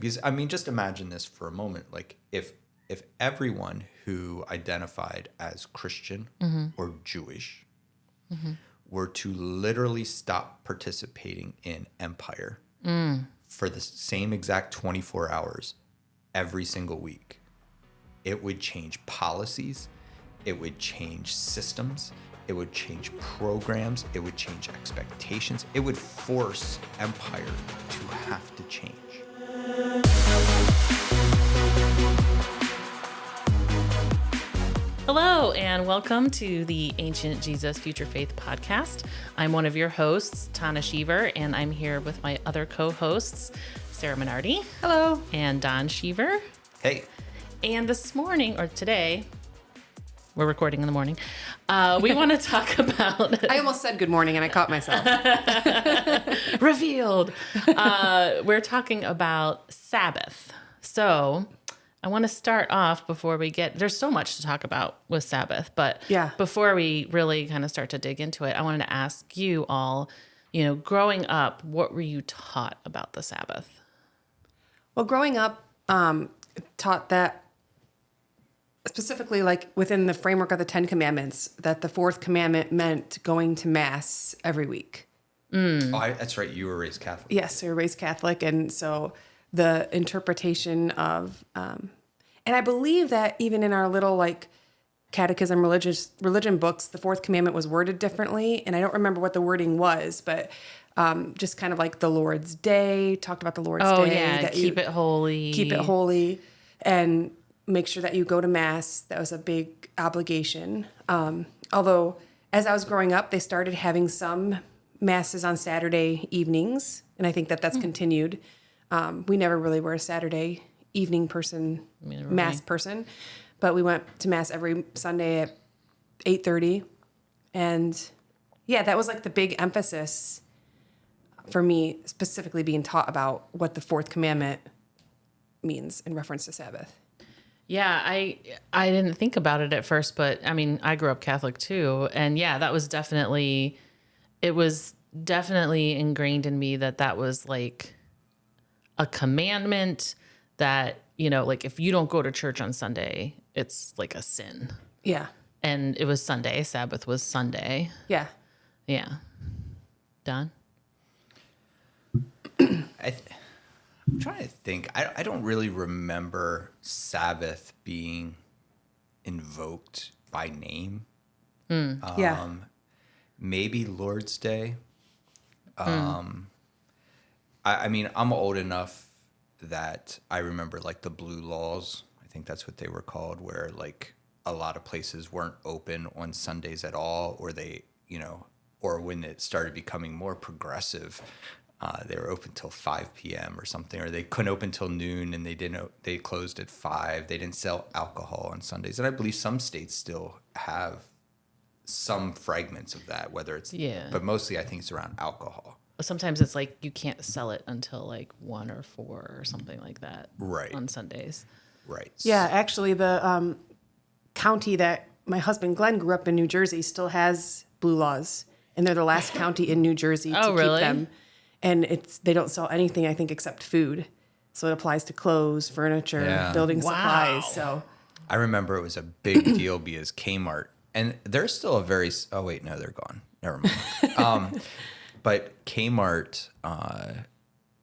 Because, I mean, just imagine this for a moment. Like, if everyone who identified as Christian or Jewish were to literally stop participating in empire for the same exact 24 hours every single week, it would change policies, it would change systems, it would change programs, it would change expectations, it would force empire to have to change. Hello, and welcome to the Ancient Jesus Future Faith podcast. I'm one of your hosts, Tana, and I'm here with my other co-hosts, Sarah Minardi. Hello. And Don Sheaver. Hey. And this morning, or today, we're recording in the morning, we want to talk about... I almost said good morning and I caught myself. Revealed. We're talking about Sabbath. So I want to start off before we get... There's so much to talk about with Sabbath, but before we really kind of start to dig into it, I wanted to ask you all, growing up, what were you taught about the Sabbath? Well, growing up, taught that specifically like within the framework of the 10 Commandments, that the fourth commandment meant going to Mass every week. Oh, that's right. You were raised Catholic. Yes, we were raised Catholic. And so the interpretation of, and I believe that even in our little like catechism religion books, the fourth commandment was worded differently. And I don't remember what the wording was, but just kind of like the Lord's Day, talked about the Lord's Day. Oh, yeah, that keep it holy. Keep it holy and make sure that you go to Mass. That was a big obligation. Although as I was growing up, they started having some Masses on Saturday evenings. And I think that that's continued. We never really were a Saturday evening person, Mass person. But we went to Mass every Sunday at 8:30. And yeah, that was like the big emphasis for me, specifically being taught about what the fourth commandment means in reference to Sabbath. Yeah, I didn't think about it at first, but I mean, I grew up Catholic too. And yeah, it was definitely ingrained in me that was like a commandment that, like if you don't go to church on Sunday, it's like a sin. Yeah. And it was Sunday. Sabbath was Sunday. Yeah. Yeah. Don? I'm trying to think. I don't really remember Sabbath being invoked by name. Maybe Lord's Day. I mean, I'm old enough that I remember like the blue laws. I think that's what they were called, where like a lot of places weren't open on Sundays at all, or they, or when it started becoming more progressive, they were open till 5 p.m. or something, or they couldn't open till noon, and they closed at 5. They didn't sell alcohol on Sundays, and I believe some states still have some fragments of that, whether it's but mostly I think it's around alcohol. Sometimes it's like you can't sell it until like 1 or 4 or something like that. Right. On Sundays. Right. Yeah, actually, the county that my husband Glenn grew up in, New Jersey, still has blue laws, and they're the last county in New Jersey to keep them. And they don't sell anything, I think, except food. So it applies to clothes, furniture, building supplies. So I remember it was a big deal because Kmart, and they're still they're gone. Never mind. But Kmart,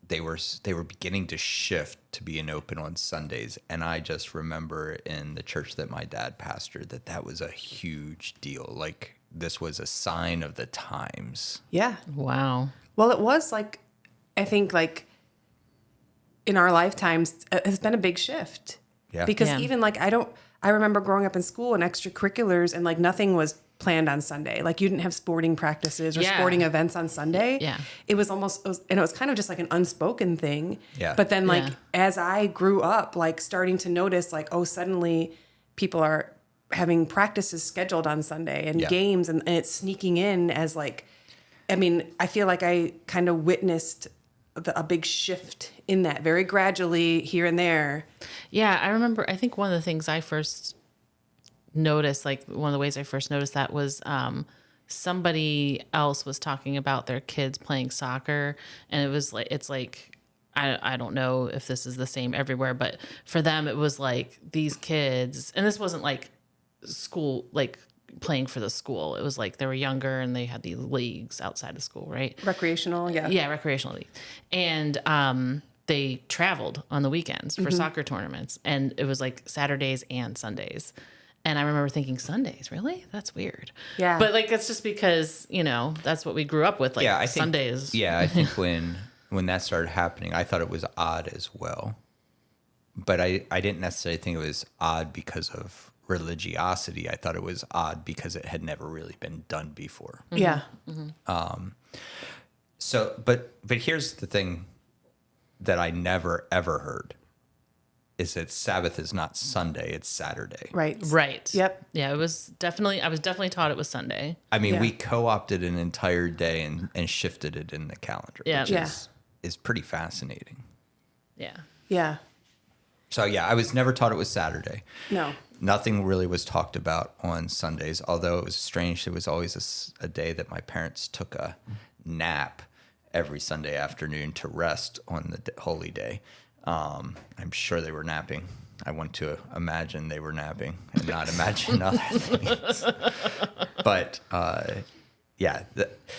they were beginning to shift to being open on Sundays, and I just remember in the church that my dad pastored that was a huge deal. Like this was a sign of the times. yeah. Wow. Well, it was like, I think like in our lifetimes, it's been a big shift. Yeah. Because even like, I remember growing up in school and extracurriculars and like nothing was planned on Sunday. Like you didn't have sporting practices or sporting events on Sunday. Yeah. It was kind of just like an unspoken thing. Yeah. But then like, as I grew up, like starting to notice like, oh, suddenly people are having practices scheduled on Sunday and games and it's sneaking in as like, I mean, I feel like I kind of witnessed a big shift in that very gradually here and there. Yeah, I remember, I think one of the things I first noticed, like one of the ways I first noticed that was somebody else was talking about their kids playing soccer. And it was like, it's like I don't know if this is the same everywhere, but for them, it was like these kids, and this wasn't like school, like playing for the school. It was like they were younger and they had these leagues outside of school, right? Recreational, yeah. Yeah, recreational leagues. And they traveled on the weekends for soccer tournaments, and it was like Saturdays and Sundays. And I remember thinking, Sundays, really? That's weird. Yeah. But like, it's just because, that's what we grew up with. Like I think, Sundays. Yeah, I think when that started happening, I thought it was odd as well. But I didn't necessarily think it was odd because of religiosity. I thought it was odd because it had never really been done before. Yeah. So, but here's the thing that I never ever heard is that Sabbath is not Sunday, it's Saturday. Right. Yep. Yeah, I was definitely taught it was Sunday. I mean, Yeah. we co-opted an entire day and shifted it in the calendar, Yeah. which Yeah. is pretty fascinating. Yeah. Yeah. So yeah, I was never taught it was Saturday. No. Nothing really was talked about on Sundays, although it was strange. It was always a day that my parents took a nap every Sunday afternoon to rest on the holy day. I'm sure they were napping. I want to imagine they were napping and not imagine other things. But yeah,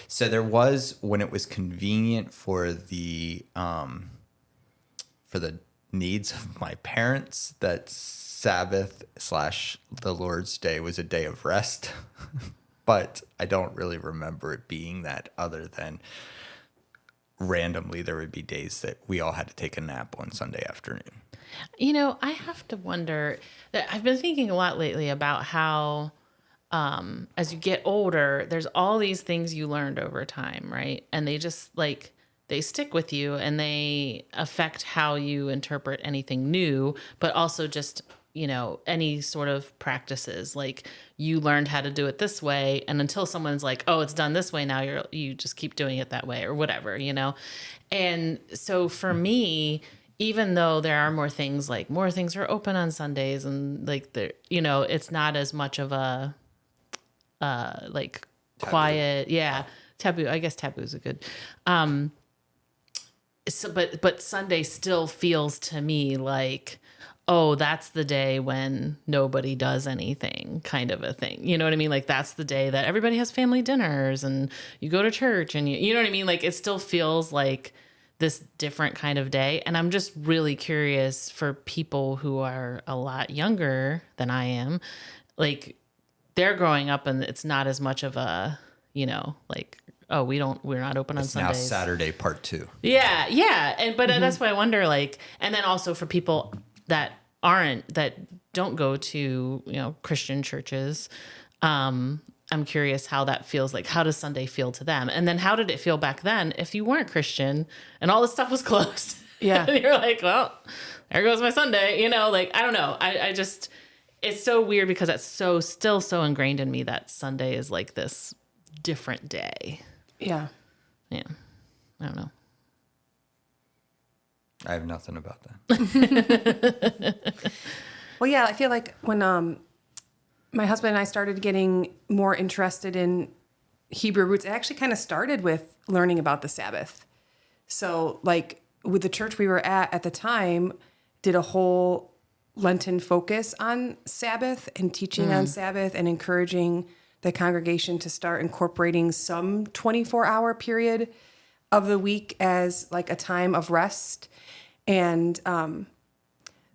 so there was, when it was convenient for the needs of my parents, that Sabbath / the Lord's Day was a day of rest. But I don't really remember it being that, other than randomly there would be days that we all had to take a nap on Sunday afternoon. I have to wonder that I've been thinking a lot lately about how as you get older, there's all these things you learned over time, right? And they just they stick with you and they affect how you interpret anything new, but also just, any sort of practices. Like you learned how to do it this way, and until someone's like, oh, it's done this way now, you just keep doing it that way or whatever, And so for me, even though there are more things are open on Sundays and it's not as much of a quiet, taboo. I guess taboo is a good. So, but Sunday still feels to me like, oh, that's the day when nobody does anything, kind of a thing. You know what I mean? Like that's the day that everybody has family dinners and you go to church and you know what I mean? Like it still feels like this different kind of day. And I'm just really curious for people who are a lot younger than I am, like they're growing up and it's not as much of a, oh, we're not open on Sundays. Now Saturday part 2. Yeah. Yeah. But that's why I wonder, and then also for people that don't go to, Christian churches, I'm curious how that feels. Like, how does Sunday feel to them? And then how did it feel back then if you weren't Christian and all this stuff was closed? Yeah. And you're like, well, there goes my Sunday, I don't know. I just, it's so weird because that's still so ingrained in me that Sunday is like this different day. Yeah. Yeah. I don't know. I have nothing about that. Well, yeah, I feel like when my husband and I started getting more interested in Hebrew roots, it actually kind of started with learning about the Sabbath. So, with the church we were at the time, did a whole Lenten focus on Sabbath and teaching on Sabbath and encouraging the congregation to start incorporating some 24-hour period of the week as a time of rest. And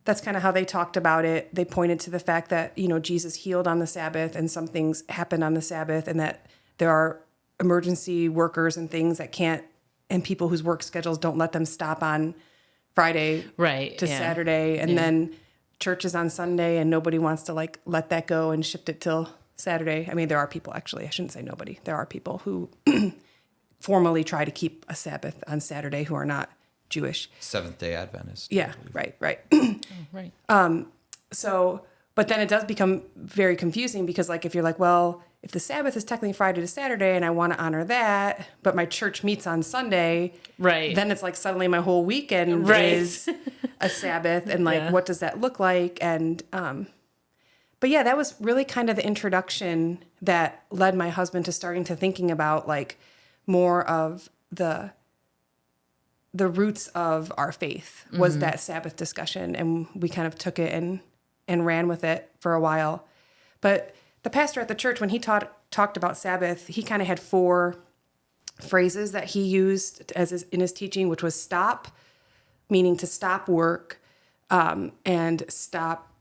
that's kind of how they talked about it. They pointed to the fact that, Jesus healed on the Sabbath and some things happened on the Sabbath, and that there are emergency workers and things that can't, and people whose work schedules don't let them stop on Friday to Saturday. And then church is on Sunday and nobody wants to let that go and shift it till Saturday. I mean, there are people, actually, I shouldn't say nobody. There are people who formally try to keep a Sabbath on Saturday who are not Jewish. Seventh-day Adventist. Yeah, right. Right. So, but then it does become very confusing because if you're well, if the Sabbath is technically Friday to Saturday and I want to honor that, but my church meets on Sunday, right? Then it's suddenly my whole weekend is a Sabbath, and what does that look like? And, but yeah, that was really kind of the introduction that led my husband to starting to thinking about more of the the roots of our faith was that Sabbath discussion. And we kind of took it and ran with it for a while. But the pastor at the church, when he talked about Sabbath, he kind of had 4 phrases that he used in his teaching, which was stop, meaning to stop work, and stop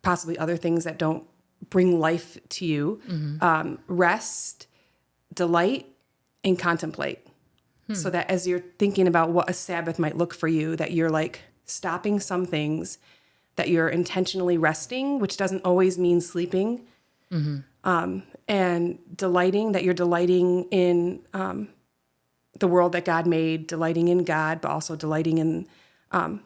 possibly other things that don't bring life to you, rest, delight, and contemplate. So that as you're thinking about what a Sabbath might look for you, that you're like stopping some things, that you're intentionally resting, which doesn't always mean sleeping, and delighting, that you're delighting in the world that God made, delighting in God, but also delighting in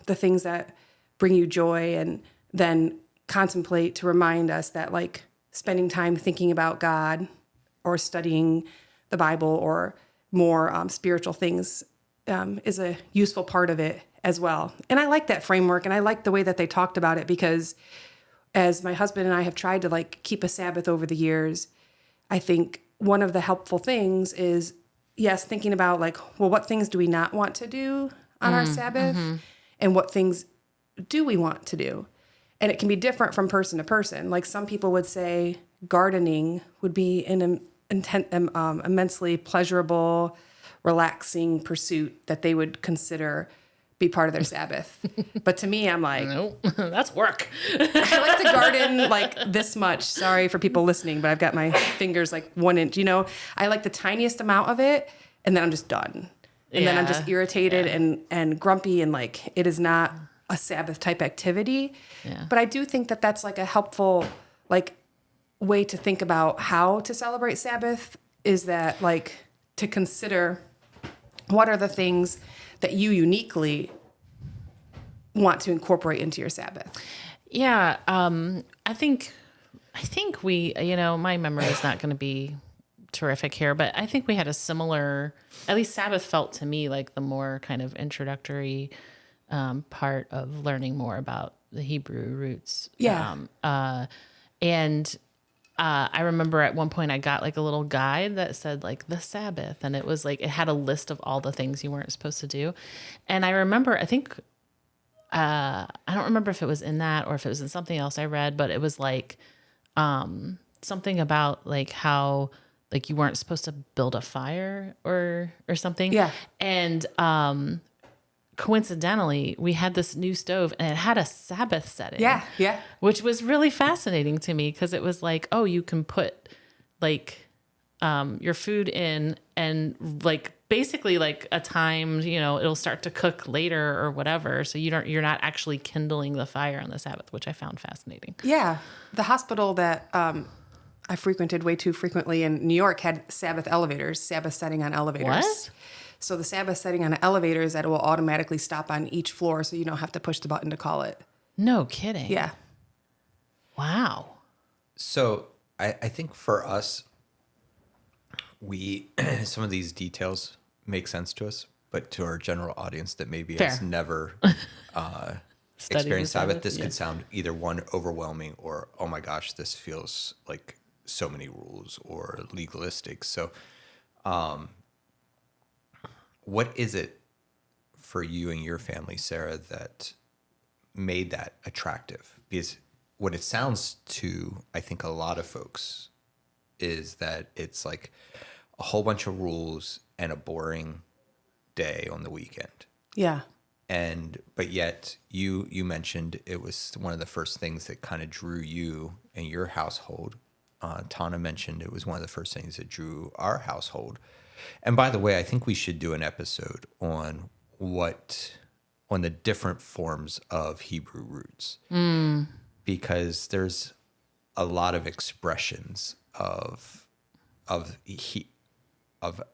the things that bring you joy, and then contemplate, to remind us that like spending time thinking about God or studying the Bible or more spiritual things is a useful part of it as well. And I like that framework, and I like the way that they talked about it, because as my husband and I have tried to like keep a Sabbath over the years, I think one of the helpful things is, yes, thinking about like, well, what things do we not want to do on our Sabbath, and what things do we want to do? And it can be different from person to person. Like some people would say gardening would be an immensely pleasurable, relaxing pursuit that they would consider be part of their Sabbath. But to me, I'm like, nope, that's work. I like to garden like this much. Sorry for people listening, but I've got my fingers like 1 inch, I like the tiniest amount of it, and then I'm just done. And then I'm just irritated and grumpy, and like, it is not a Sabbath type activity. Yeah. But I do think that that's like a helpful, like, way to think about how to celebrate Sabbath, is that like to consider what are the things that you uniquely want to incorporate into your Sabbath. Yeah. I think we, my memory is not going to be terrific here, but I think we had a similar, at least Sabbath felt to me like the more kind of introductory part of learning more about the Hebrew roots. Yeah. I remember at one point I got like a little guide that said like the Sabbath, and it was like, it had a list of all the things you weren't supposed to do. And I remember, I think, I don't remember if it was in that or if it was in something else I read, but it was like something about like how like you weren't supposed to build a fire or something. Yeah. And coincidentally, we had this new stove and it had a Sabbath setting. Yeah. Yeah. Which was really fascinating to me, because it was like, oh, you can put like your food in, and like basically like a timed, it'll start to cook later or whatever. So you're not actually kindling the fire on the Sabbath, which I found fascinating. Yeah. The hospital that I frequented way too frequently in New York had Sabbath elevators, Sabbath setting on elevators. What? So the Sabbath setting on an elevator is that it will automatically stop on each floor, so you don't have to push the button to call it. No kidding. Yeah. Wow. So I think for us, some of these details make sense to us, but to our general audience that maybe has never experienced Sabbath, this could sound either one, overwhelming, or, oh my gosh, this feels like so many rules or legalistic. So what is it for you and your family, Sarah, that made that attractive? Because what it sounds to, I think, a lot of folks is that it's like a whole bunch of rules and a boring day on the weekend. Yeah. But yet you mentioned it was one of the first things that kind of drew you and your household. Tana mentioned it was one of the first things that drew our household. And by the way, I think we should do an episode on the different forms of Hebrew roots, because there's a lot of expressions of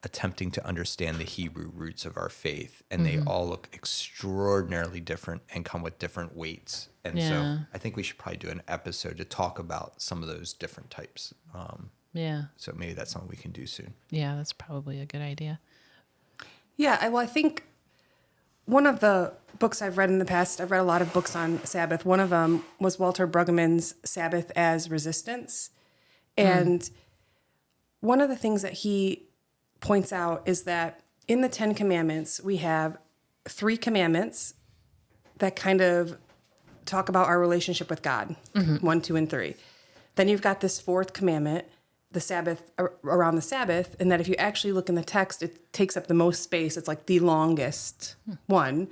attempting to understand the Hebrew roots of our faith, and they all look extraordinarily different and come with different weights. And so I think we should probably do an episode to talk about some of those different types. So maybe that's something we can do soon. Yeah, that's probably a good idea. Yeah, I think one of the books I've read in the past, I've read a lot of books on Sabbath. One of them was Walter Brueggemann's Sabbath as Resistance. And one of the things that he points out is that in the 10 Commandments, we have 3 commandments that kind of talk about our relationship with God, 1, 2, and 3. Then you've got this 4th commandment, the Sabbath, around the Sabbath, and that if you actually look in the text, it takes up the most space. It's like the longest one.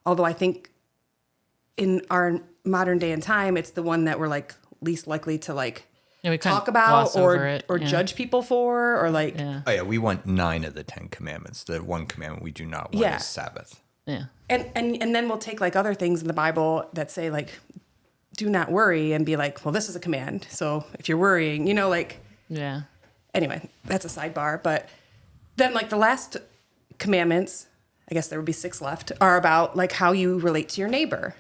Although I think in our modern day and time, it's the one that we're like least likely to like talk about or judge people for, or like. Oh yeah, we want 9 of the 10 commandments. The one commandment we do not want is Sabbath. Yeah. And then we'll take like other things in the Bible that say like, do not worry, and be like, well, this is a command. So if you're worrying, you know, like. Yeah. Anyway, that's a sidebar. But then like the last commandments, I guess there would be 6 left, are about like how you relate to your neighbor.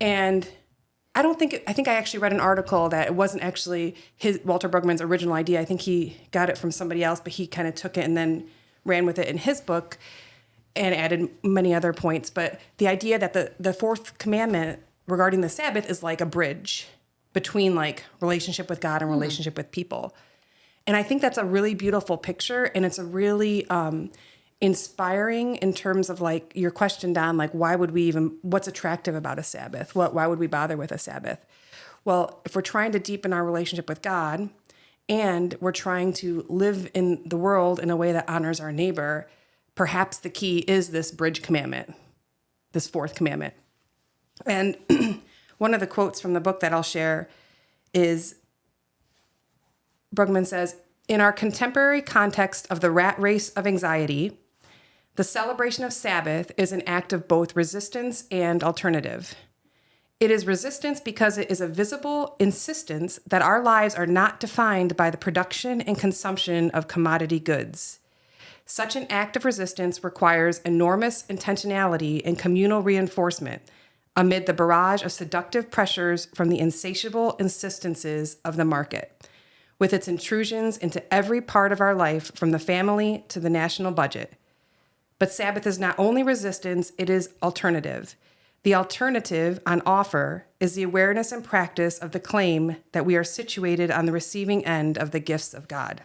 And I think I actually read an article that it wasn't actually Walter Brueggemann's original idea. I think he got it from somebody else, but he kind of took it and then ran with it in his book and added many other points. But the idea that the 4th commandment regarding the Sabbath is like a bridge between like relationship with God and relationship with people. And I think that's a really beautiful picture, and it's a really inspiring in terms of like your question, Don, like what's attractive about a Sabbath? Why would we bother with a Sabbath? Well, if we're trying to deepen our relationship with God and we're trying to live in the world in a way that honors our neighbor, perhaps the key is this bridge commandment, this 4th commandment. And one of the quotes from the book that I'll share is, Brueggemann says, in our contemporary context of the rat race of anxiety, the celebration of Sabbath is an act of both resistance and alternative. It is resistance because it is a visible insistence that our lives are not defined by the production and consumption of commodity goods. Such an act of resistance requires enormous intentionality and communal reinforcement amid the barrage of seductive pressures from the insatiable insistences of the market, with its intrusions into every part of our life, from the family to the national budget. But Sabbath is not only resistance, it is alternative. The alternative on offer is the awareness and practice of the claim that we are situated on the receiving end of the gifts of God.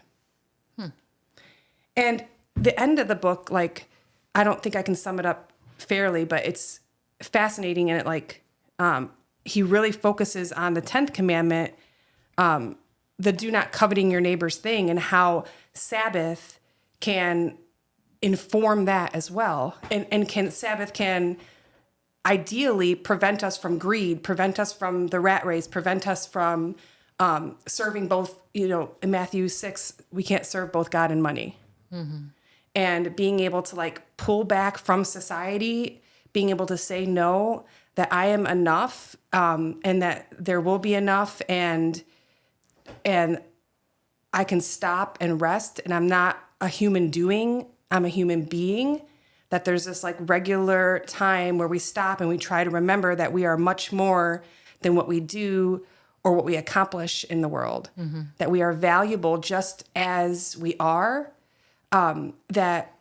And the end of the book, like, I don't think I can sum it up fairly, but it's fascinating. And it like, he really focuses on the 10th commandment, the do not coveting your neighbor's thing, and how Sabbath can inform that as well. And Sabbath can ideally prevent us from greed, prevent us from the rat race, prevent us from serving both, in Matthew 6, we can't serve both God and money. And being able to like pull back from society, being able to say no, that I am enough, and that there will be enough, and I can stop and rest, and I'm not a human doing, I'm a human being, that there's this like regular time where we stop and we try to remember that we are much more than what we do or what we accomplish in the world, that we are valuable just as we are, that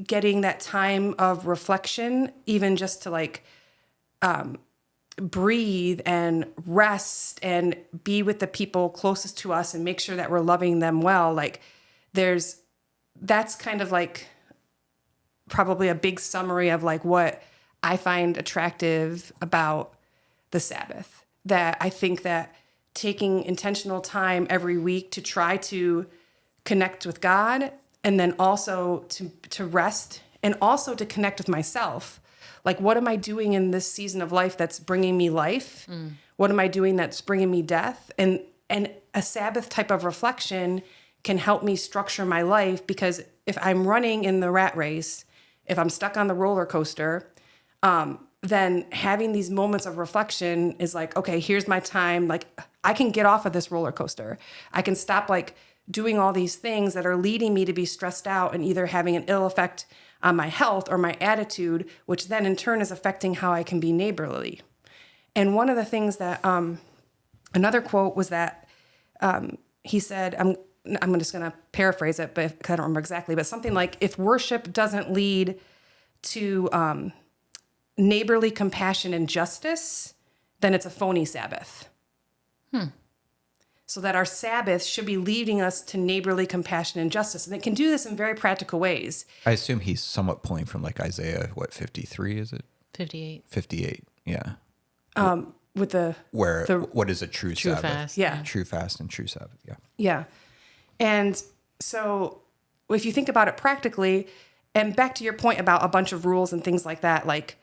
getting that time of reflection, even just to like breathe and rest and be with the people closest to us and make sure that we're loving them well. Like that's kind of like probably a big summary of like what I find attractive about the Sabbath. That I think that taking intentional time every week to try to connect with God, and then also to rest, and also to connect with myself. Like, what am I doing in this season of life that's bringing me life? What am I doing that's bringing me death? And a Sabbath type of reflection can help me structure my life, because if I'm running in the rat race, if I'm stuck on the roller coaster, then having these moments of reflection is like, okay, here's my time. Like, I can get off of this roller coaster. I can stop like doing all these things that are leading me to be stressed out and either having an ill effect on my health or my attitude, which then in turn is affecting how I can be neighborly. And one of the things that, another quote was that he said, I'm just going to paraphrase it, but I don't remember exactly, but something like, if worship doesn't lead to neighborly compassion and justice, then it's a phony Sabbath. so that our Sabbath should be leading us to neighborly compassion and justice. And it can do this in very practical ways. I assume he's somewhat pulling from like Isaiah, 53 is it? 58. 58, yeah. With what is a true Sabbath? Fast. Yeah. True fast and true Sabbath, yeah. Yeah. And so if you think about it practically, and back to your point about a bunch of rules and things like that, like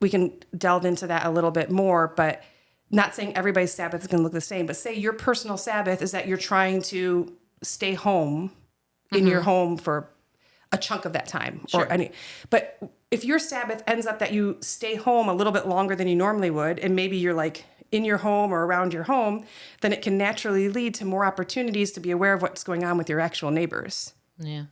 we can delve into that a little bit more, but not saying everybody's Sabbath is going to look the same, but say your personal Sabbath is that you're trying to stay home in your home for a chunk of that time. Sure. But if your Sabbath ends up that you stay home a little bit longer than you normally would, and maybe you're like in your home or around your home, then it can naturally lead to more opportunities to be aware of what's going on with your actual neighbors. Yeah.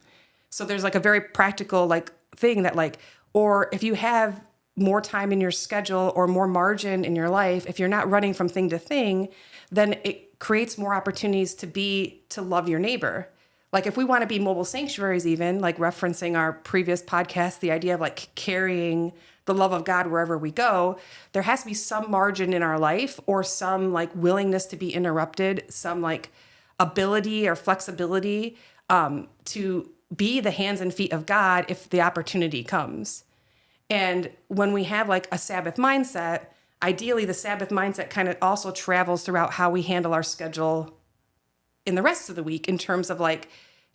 So there's like a very practical like thing that like, or if you have more time in your schedule or more margin in your life, if you're not running from thing to thing, then it creates more opportunities to love your neighbor. Like if we want to be mobile sanctuaries, even like referencing our previous podcast, the idea of like carrying the love of God wherever we go, there has to be some margin in our life or some like willingness to be interrupted, some like ability or flexibility to be the hands and feet of God if the opportunity comes. And when we have like a Sabbath mindset, ideally the Sabbath mindset kind of also travels throughout how we handle our schedule in the rest of the week in terms of like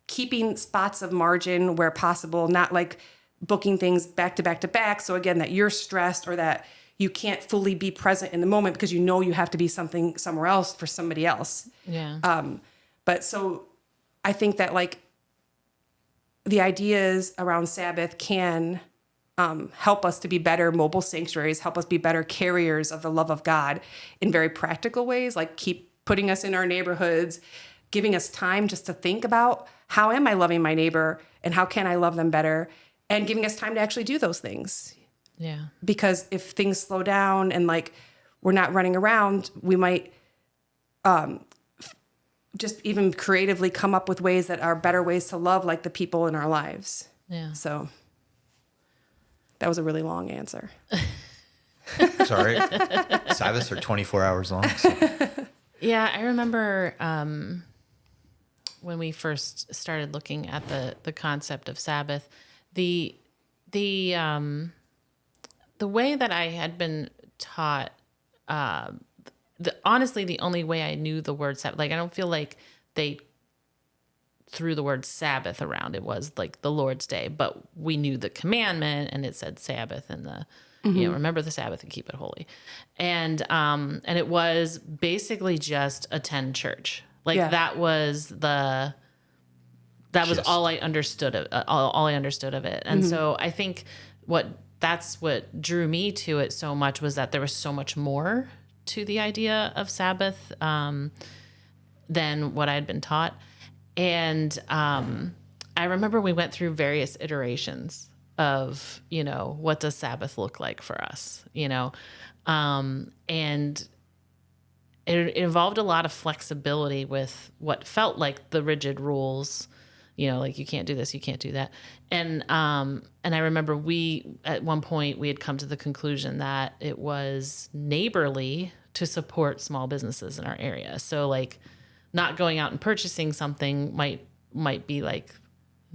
keeping spots of margin where possible, not like booking things back to back to back. So again, that you're stressed or that you can't fully be present in the moment because you know you have to be something somewhere else for somebody else. Yeah. But so I think that like the ideas around Sabbath can help us to be better mobile sanctuaries, help us be better carriers of the love of God in very practical ways, like keep putting us in our neighborhoods, giving us time just to think about how am I loving my neighbor and how can I love them better, and giving us time to actually do those things. Yeah. Because if things slow down and like we're not running around, we might just even creatively come up with ways that are better ways to love like the people in our lives. Yeah. So that was a really long answer. Sorry. Sabbaths are 24 hours long. So. Yeah, I remember when we first started looking at the concept of Sabbath, the way that I had been taught, honestly, the only way I knew the word Sabbath, like I don't feel like they threw the word Sabbath around. It was like the Lord's Day, but we knew the commandment, and it said Sabbath and remember the Sabbath and keep it holy. And it was basically just attend church. Like that was all I understood all I understood of it. And so I think that's what drew me to it so much was that there was so much more to the idea of Sabbath than what I had been taught. And I remember we went through various iterations of, what does Sabbath look like for us, and it involved a lot of flexibility with what felt like the rigid rules, like you can't do this, you can't do that. And I remember at one point we had come to the conclusion that it was neighborly to support small businesses in our area. So like not going out and purchasing something might be like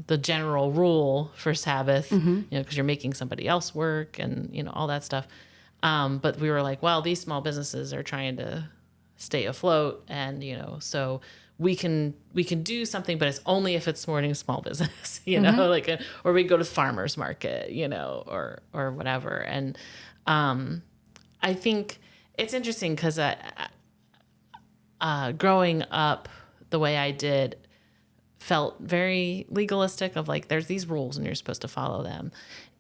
the general rule for Sabbath, because you're making somebody else work and, all that stuff. But we were like, well, these small businesses are trying to stay afloat and, so we can do something, but it's only if it's supporting small business, or we go to farmer's market, or whatever. And I think it's interesting because growing up the way I did felt very legalistic of like, there's these rules and you're supposed to follow them.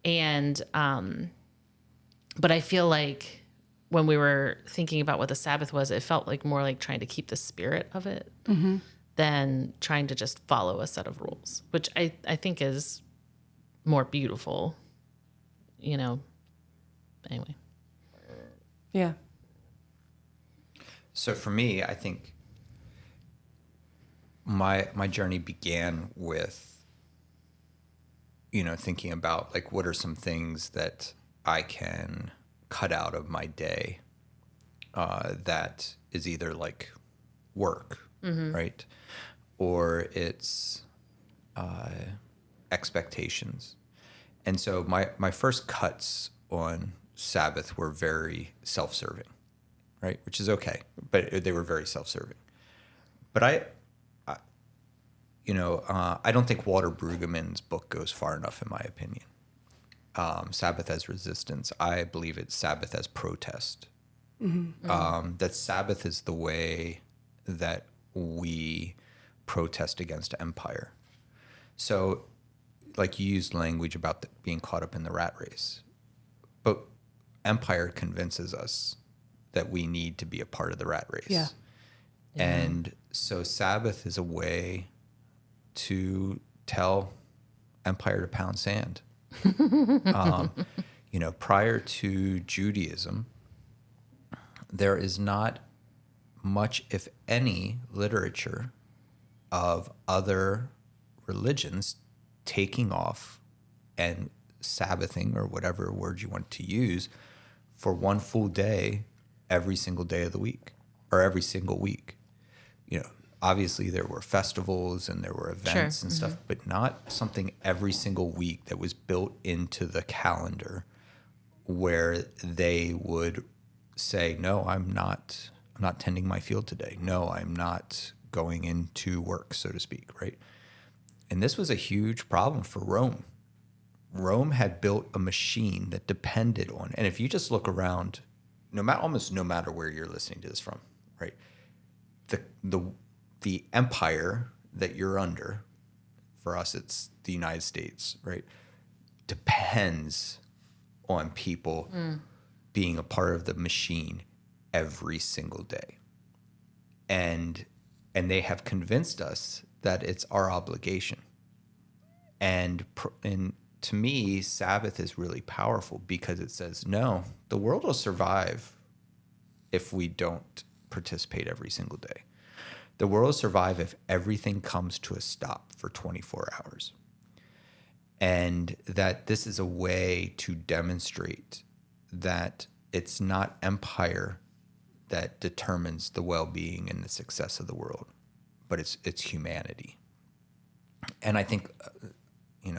And, but I feel like when we were thinking about what the Sabbath was, it felt like more like trying to keep the spirit of it than trying to just follow a set of rules, which I think is more beautiful, anyway. Yeah. So for me, I think my journey began with, thinking about like, what are some things that I can cut out of my day that is either like work right? Or it's expectations. And so my first cuts on Sabbath were very self-serving, right? Which is okay, but they were very self-serving. But I don't think Walter Brueggemann's book goes far enough, in my opinion. Sabbath as resistance. I believe it's Sabbath as protest. That Sabbath is the way that we protest against empire. So, like, you used language about being caught up in the rat race, but empire convinces us that we need to be a part of the rat race. Yeah. And so Sabbath is a way to tell empire to pound sand. Prior to Judaism, there is not much, if any, literature of other religions taking off and Sabbathing, or whatever word you want to use, for one full day every single day of the week, or every single week. Obviously there were festivals and there were events and stuff, but not something every single week that was built into the calendar where they would say, no, I'm not tending my field today. No, I'm not going into work, so to speak, right? And this was a huge problem for Rome. Rome had built a machine that depended on, and if you just look around, almost no matter where you're listening to this from, right? The empire that you're under, for us it's the United States, right? Depends on people being a part of the machine every single day. And they have convinced us that it's our obligation. And to me, Sabbath is really powerful because it says, no, the world will survive if we don't participate every single day. The world will survive if everything comes to a stop for 24 hours. And that this is a way to demonstrate that it's not empire that determines the well-being and the success of the world, but it's humanity. And I think,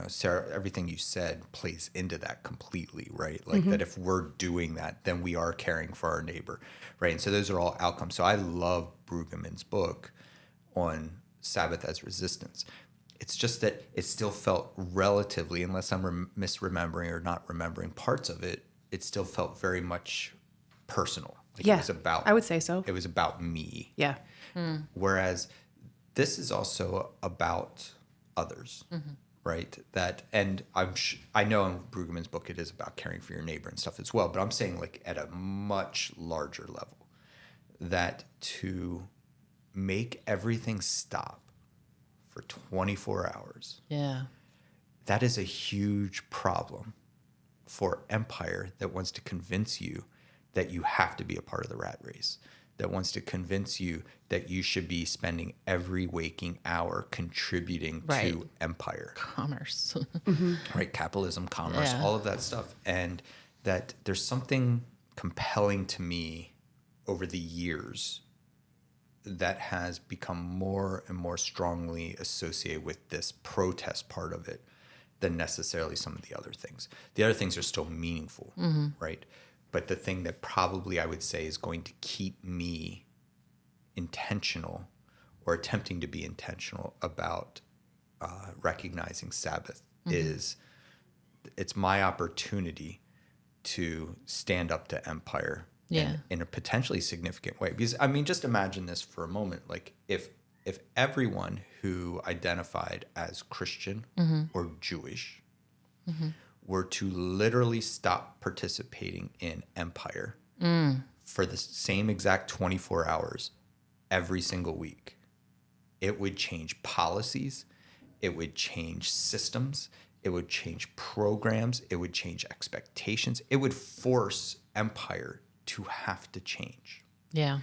Sarah, everything you said plays into that completely, right? Like that if we're doing that, then we are caring for our neighbor, right? And so those are all outcomes. So I love Brueggemann's book on Sabbath as resistance. It's just that it still felt relatively, unless I'm misremembering or not remembering parts of it, it still felt very much personal. Like Yeah, it was about, I would say so. It was about me. Yeah. Whereas this is also about others, right? And I know in Brueggemann's book it is about caring for your neighbor and stuff as well, but I'm saying like at a much larger level, that to make everything stop for 24 hours, that is a huge problem for empire that wants to convince you that you have to be a part of the rat race, that wants to convince you that you should be spending every waking hour contributing to empire. Commerce. Right? Capitalism, commerce, all of that stuff. And that there's something compelling to me over the years that has become more and more strongly associated with this protest part of it than necessarily some of the other things. The other things are still meaningful, right? But the thing that probably I would say is going to keep me intentional or attempting to be intentional about recognizing Sabbath is it's my opportunity to stand up to empire in a potentially significant way. Because, I mean, just imagine this for a moment. Like if everyone who identified as Christian or Jewish were to literally stop participating in empire for the same exact 24 hours every single week, it would change policies, it would change systems, it would change programs, it would change expectations, it would force empire to have to change. Yeah.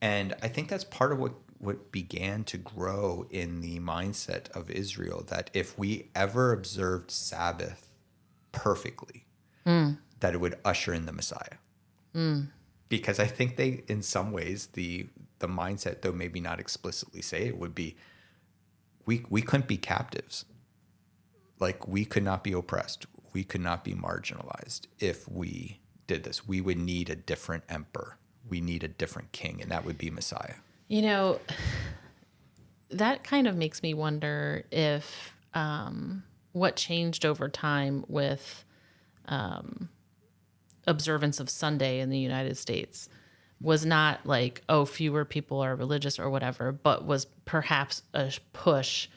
And I think that's part of what began to grow in the mindset of Israel, that if we ever observed Sabbath perfectly, that it would usher in the Messiah. Because I think they, in some ways, the the mindset, though maybe not explicitly say it, would be we couldn't be captives. Like, we could not be oppressed. We could not be marginalized if we did this. We would need a different emperor. We need a different king, and that would be Messiah. You know, that kind of makes me wonder if what changed over time with observance of Sunday in the United States was not like, oh, fewer people are religious or whatever, but was perhaps a push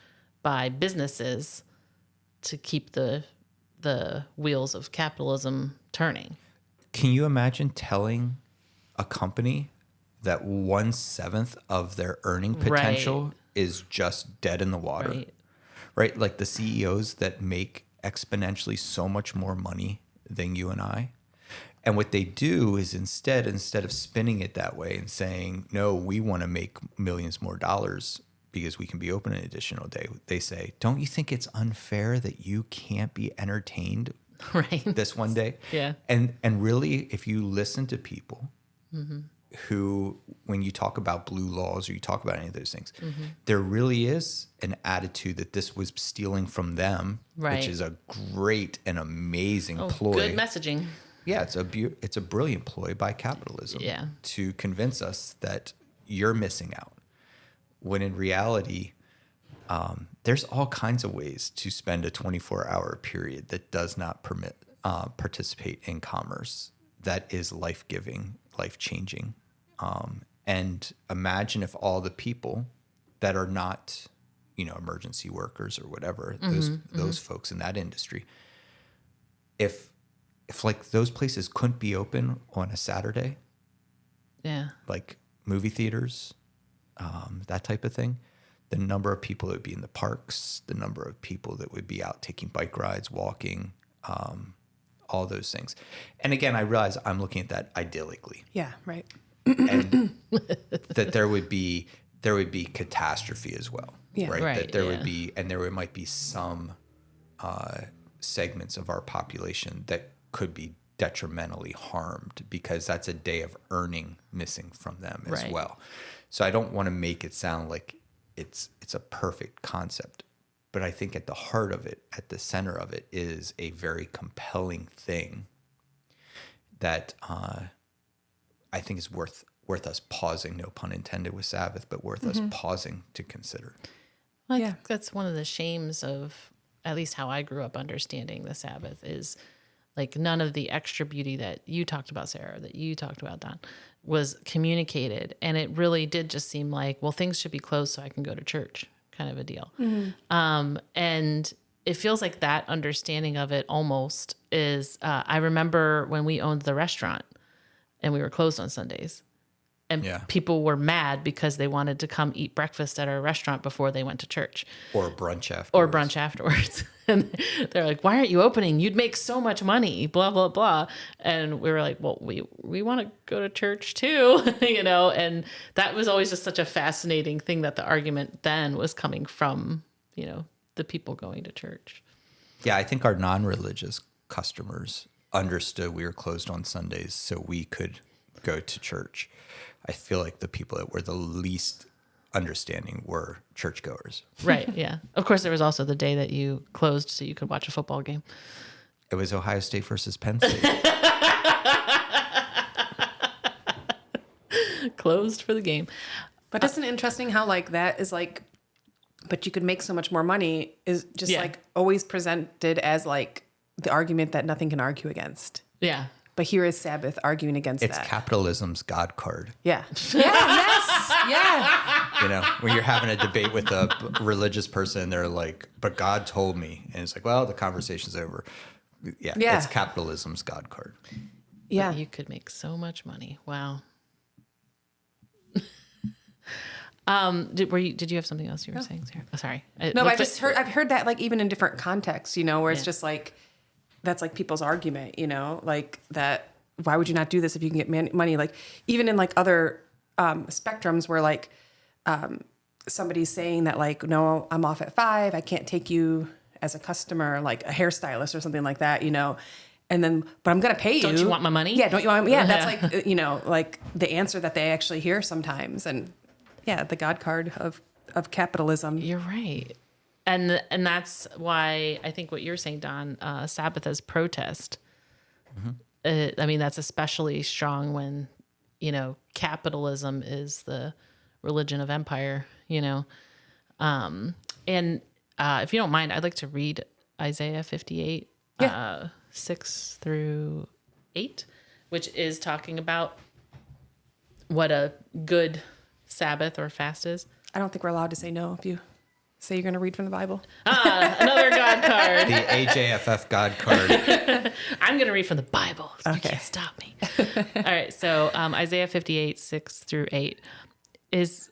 by businesses to keep the wheels of capitalism turning. Can you imagine telling a company that 1/7 of their earning potential is just dead in the water? Right? Like the CEOs that make exponentially so much more money than you and I. And what they do is instead of spinning it that way and saying, no, we want to make millions more dollars because we can be open an additional day, they say, don't you think it's unfair that you can't be entertained this one day? Yeah. And really, if you listen to people who, when you talk about blue laws or you talk about any of those things, there really is an attitude that this was stealing from them, which is a great and amazing ploy. Good messaging. Yeah, it's a brilliant ploy by capitalism to convince us that you're missing out. When in reality, there's all kinds of ways to spend a 24-hour period that does not permit participate in commerce that is life-giving, life-changing. And imagine if all the people that are not, emergency workers or whatever, those folks in that industry, if like those places couldn't be open on a Saturday, like movie theaters, that type of thing, the number of people that would be in the parks, the number of people that would be out taking bike rides, walking, all those things. And again, I realize I'm looking at that idyllically. Yeah, right. And that there would be catastrophe as well. Yeah. Right. Right, That there would be, and there might be some segments of our population that could be detrimentally harmed because that's a day of earning missing from them as well. So I don't want to make it sound like it's a perfect concept, but I think at the heart of it, at the center of it, is a very compelling thing that I think is worth us pausing, no pun intended with Sabbath, but worth us pausing to consider. Well, I think that's one of the shames of at least how I grew up understanding the Sabbath is like none of the extra beauty that you talked about, Sarah, that you talked about, Don, was communicated. And it really did just seem like, well, things should be closed so I can go to church kind of a deal. And it feels like that understanding of it almost is, I remember when we owned the restaurant and we were closed on Sundays. And people were mad because they wanted to come eat breakfast at our restaurant before they went to church. Or brunch afterwards. And they're like, why aren't you opening? You'd make so much money, blah, blah, blah. And we were like, well, we want to go to church too, and that was always just such a fascinating thing that the argument then was coming from, the people going to church. Yeah, I think our non-religious customers understood we were closed on Sundays so we could go to church. I feel like the people that were the least understanding were churchgoers. Right, yeah. Of course, there was also the day that you closed so you could watch a football game. It was Ohio State versus Penn State. Closed for the game. But isn't it interesting how like that is like, but you could make so much more money is just like always presented as like the argument that nothing can argue against. Yeah. But here is Sabbath arguing against It's that. capitalism's God card. Yeah. Yeah. When you're having a debate with a religious person, they're like, but God told me. And it's like, well, the conversation's over. Yeah. It's capitalism's God card. Yeah. But you could make so much money. Wow. Did you have something else you were saying, Sarah? Oh, sorry. I've heard that like even in different contexts, where it's just like, that's like people's argument, like that, why would you not do this if you can get money? Like even in like other spectrums where like somebody's saying that like, no, I'm off at 5. I can't take you as a customer, like a hairstylist or something like that, And then, but I'm going to pay you. Don't you want my money? Yeah. Don't you want? Yeah. That's like, like the answer that they actually hear sometimes. And yeah, the God card of capitalism. You're right. And that's why I think what you're saying, Don, Sabbath as protest. I mean, that's especially strong when, capitalism is the religion of empire, And if you don't mind, I'd like to read Isaiah 58, 6-8, which is talking about what a good Sabbath or fast is. I don't think we're allowed to say no if you say you're going to read from the Bible. Another God card. The AJFF God card. I'm going to read from the Bible. So Okay. You can't stop me. All right. So Isaiah 58, 6-8 is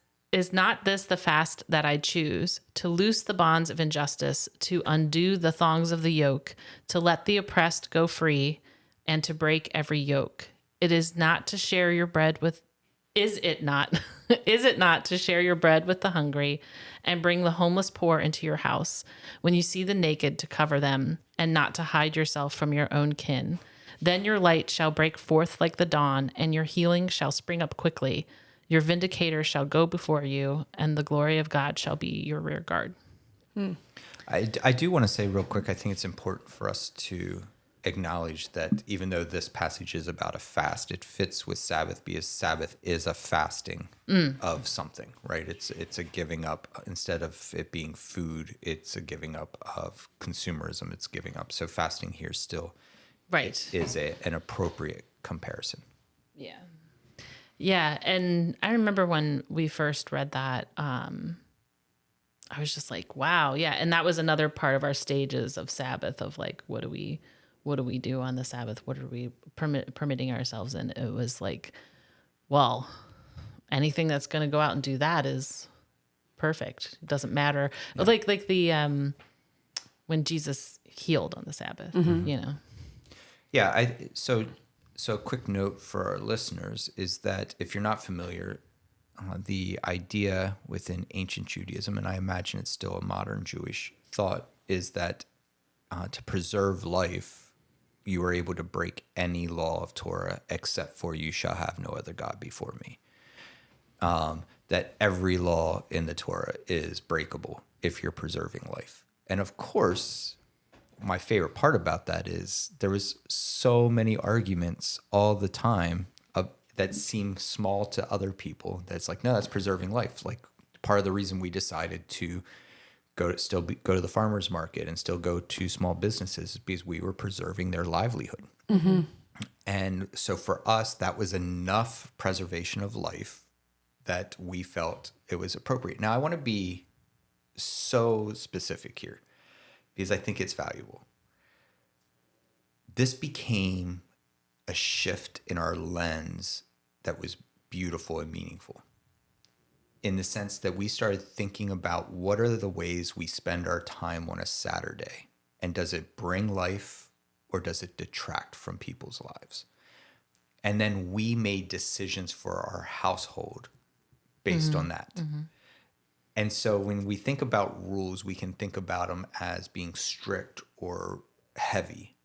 not this the fast that I choose, to loose the bonds of injustice, to undo the thongs of the yoke, to let the oppressed go free, and to break every yoke? It is not to share your bread with, is it not? Is it not to share your bread with the hungry and bring the homeless poor into your house? When you see the naked, to cover them and not to hide yourself from your own kin. Then your light shall break forth like the dawn, and your healing shall spring up quickly. Your vindicator shall go before you, and the glory of God shall be your rear guard. I do want to say real quick, I think it's important for us to acknowledge that even though this passage is about a fast, it fits with Sabbath because Sabbath is a fasting of something, right? It's a giving up. Instead of it being food, it's a giving up of consumerism. It's giving up. So fasting here still is an appropriate comparison. Yeah. Yeah. And I remember when we first read that, I was just like, wow. Yeah. And that was another part of our stages of Sabbath of like, what do we do on the Sabbath? What are we permitting ourselves in? It was like, well, anything that's going to go out and do that is perfect. It doesn't matter. Yeah. Like the, when Jesus healed on the Sabbath, Yeah. So a quick note for our listeners is that if you're not familiar, the idea within ancient Judaism, and I imagine it's still a modern Jewish thought, is that to preserve life, you are able to break any law of Torah except for you shall have no other God before me. That every law in the Torah is breakable if you're preserving life. And of course, my favorite part about that is there was so many arguments all the time that seem small to other people. That's like, no, that's preserving life. Like part of the reason we decided to go to the farmer's market and still go to small businesses is because we were preserving their livelihood. Mm-hmm. And so for us, that was enough preservation of life that we felt it was appropriate. Now, I want to be so specific here because I think it's valuable. This became a shift in our lens that was beautiful and meaningful, in the sense that we started thinking about what are the ways we spend our time on a Saturday, and does it bring life or does it detract from people's lives? And then we made decisions for our household based on that. Mm-hmm. And so when we think about rules, we can think about them as being strict or heavy.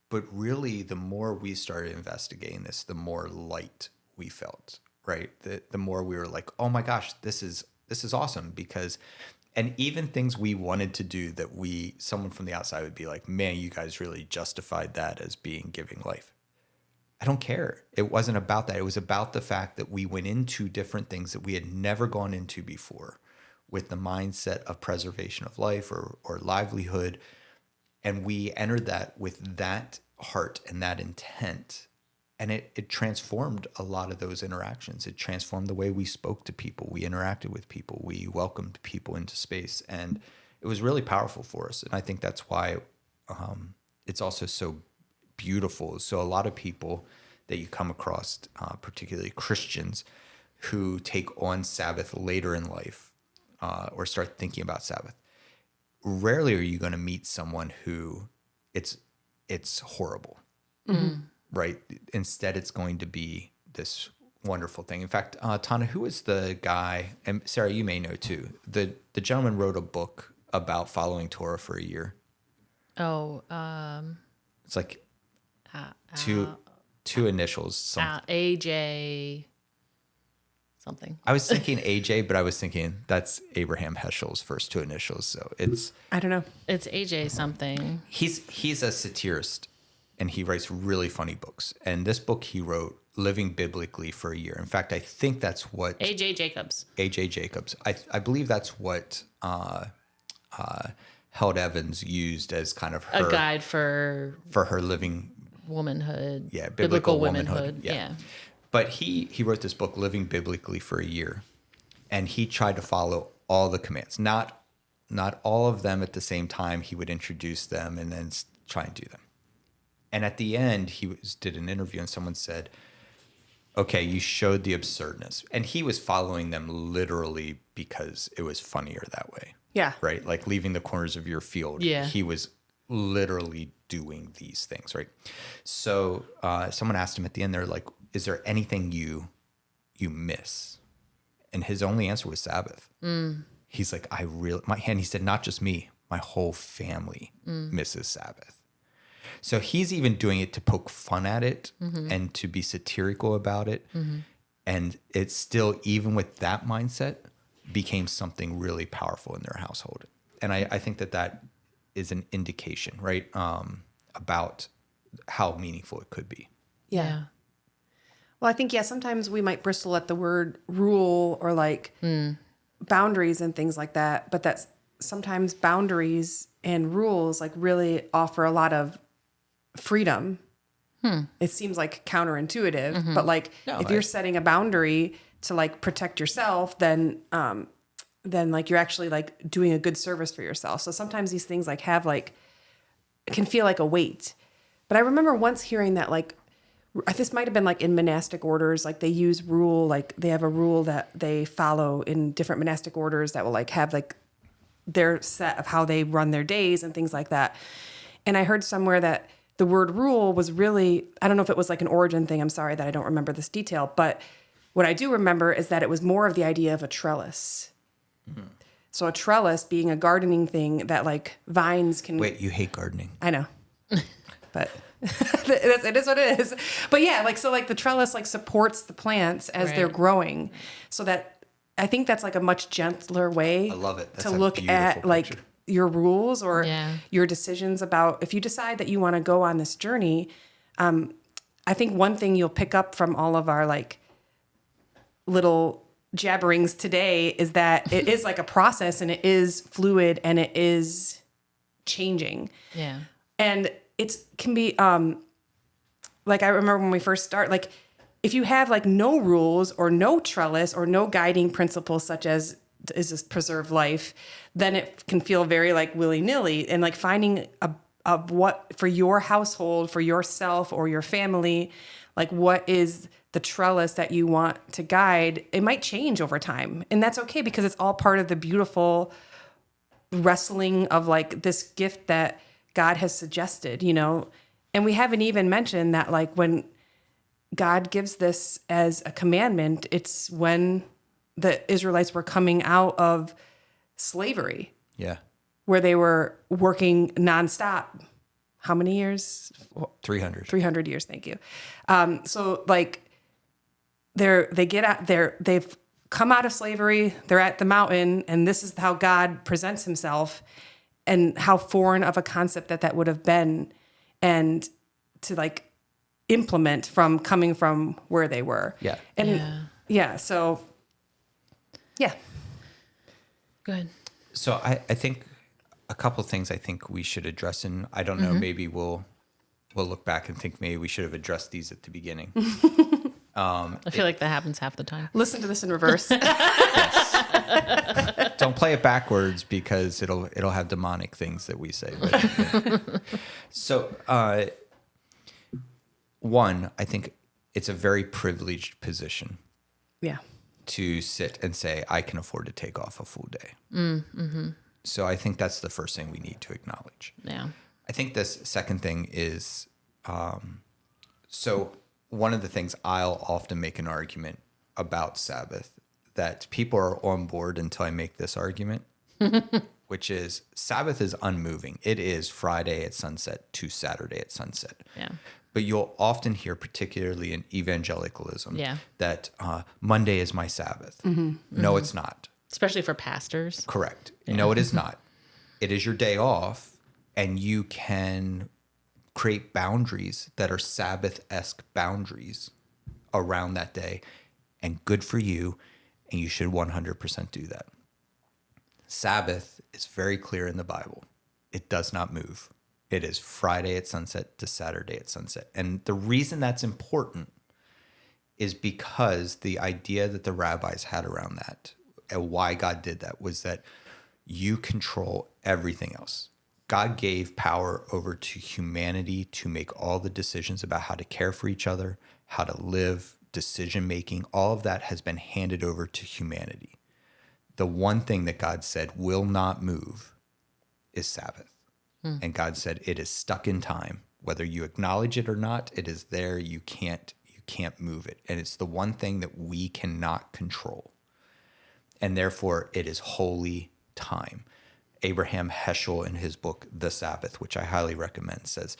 But really, the more we started investigating this, the more light we felt, right? The more we were like, oh my gosh, this is awesome. Because, and even things we wanted to do that someone from the outside would be like, man, you guys really justified that as being giving life. I don't care. It wasn't about that. It was about the fact that we went into different things that we had never gone into before with the mindset of preservation of life or livelihood. And we entered that with that heart and that intent. And it transformed a lot of those interactions. It transformed the way we spoke to people. We interacted with people. We welcomed people into space. And it was really powerful for us. And I think that's why it's also so beautiful. So a lot of people that you come across, particularly Christians, who take on Sabbath later in life or start thinking about Sabbath, rarely are you going to meet someone who it's horrible. Mm-hmm. Right? Instead, it's going to be this wonderful thing. In fact, Tana, who is the guy, and Sarah, you may know too, the gentleman wrote a book about following Torah for a year. Oh. It's like, two initials. AJ something. I was thinking AJ, but I was thinking that's Abraham Heschel's first two initials. So it's I don't know. It's AJ something. He's a satirist, and he writes really funny books. And this book he wrote, Living Biblically for a Year. In fact, I think that's what AJ Jacobs. I believe that's what Held Evans used as kind of her a guide for her living womanhood. Yeah, biblical womanhood. Yeah. But he wrote this book, Living Biblically for a Year, and he tried to follow all the commands. Not all of them at the same time. He would introduce them and then try and do them. And at the end, did an interview, and someone said, okay, you showed the absurdness. And he was following them literally because it was funnier that way. Yeah. Right? Like leaving the corners of your field. Yeah. He was literally doing these things, right? So someone asked him at the end, they're like, is there anything you miss? And his only answer was Sabbath. He's like, he said, not just me, my whole family misses Sabbath. So he's even doing it to poke fun at it and to be satirical about it. And it's still, even with that mindset, became something really powerful in their household. And I think that is an indication, right, about how meaningful it could be. Yeah. Well, I think, sometimes we might bristle at the word rule or like boundaries and things like that. But that's sometimes boundaries and rules like really offer a lot of freedom. It seems like counterintuitive, but like if you're setting a boundary to like protect yourself, then like you're actually like doing a good service for yourself. So sometimes these things like have like, it can feel like a weight. But I remember once hearing that like, this might have been like in monastic orders, like they use rule, like they have a rule that they follow in different monastic orders that will like have like their set of how they run their days and things like that. And I heard somewhere that the word rule was really, I don't know if it was like an origin thing. I'm sorry that I don't remember this detail, but what I do remember is that it was more of the idea of a trellis. So a trellis being a gardening thing that like vines can... Wait, you hate gardening. I know, but it is what it is. But yeah, like, so like the trellis like supports the plants as they're growing, so that I think that's like a much gentler way I love it. That's to look at picture. Like your rules or your decisions about if you decide that you want to go on this journey. I think one thing you'll pick up from all of our like little jabberings today is that it is like a process and it is fluid and it is changing. Yeah. And it can be, like, I remember when we first start, like, if you have like no rules or no trellis or no guiding principles, such as, is this preserve life, then it can feel very like willy-nilly, and like finding a what for your household, for yourself or your family, like what is the trellis that you want to guide. It might change over time, and that's okay, because it's all part of the beautiful wrestling of like this gift that God has suggested, you know. And we haven't even mentioned that like when God gives this as a commandment, it's when the Israelites were coming out of slavery. Yeah. Where they were working nonstop. How many years? 300. 300 years, thank you. So like they've come out of slavery, they're at the mountain, and this is how God presents himself, and how foreign of a concept that would have been, and to like implement from coming from where they were. Yeah. And so yeah. Good. So I think a couple of things I think we should address, and I don't know, maybe we'll look back and think maybe we should have addressed these at the beginning. I feel like that happens half the time. Listen to this in reverse. Yes. Don't play it backwards, because it'll have demonic things that we say. But, yeah. So one, I think it's a very privileged position. Yeah. To sit and say, I can afford to take off a full day. So I think that's the first thing we need to acknowledge. Yeah. I think this second thing is, so one of the things I'll often make an argument about Sabbath, that people are on board until I make this argument. which is Sabbath is unmoving. It is Friday at sunset to Saturday at sunset. Yeah. But you'll often hear, particularly in evangelicalism, Yeah. that Monday is my Sabbath. No, it's not. Especially for pastors. Correct. No, it is not. It is your day off, and you can create boundaries that are Sabbath-esque boundaries around that day, and good for you, and you should 100% do that. Sabbath is very clear in the Bible. It does not move. It is Friday at sunset to Saturday at sunset. And the reason that's important is because the idea that the rabbis had around that and why God did that was that you control everything else. God gave power over to humanity to make all the decisions about how to care for each other, how to live, decision making. All of that has been handed over to humanity. The one thing that God said will not move is Sabbath. And God said it is stuck in time. Whether you acknowledge it or not, it is there. You can't move it. And it's the one thing that we cannot control. And therefore, it is holy time. Abraham Heschel, in his book, The Sabbath, which I highly recommend, says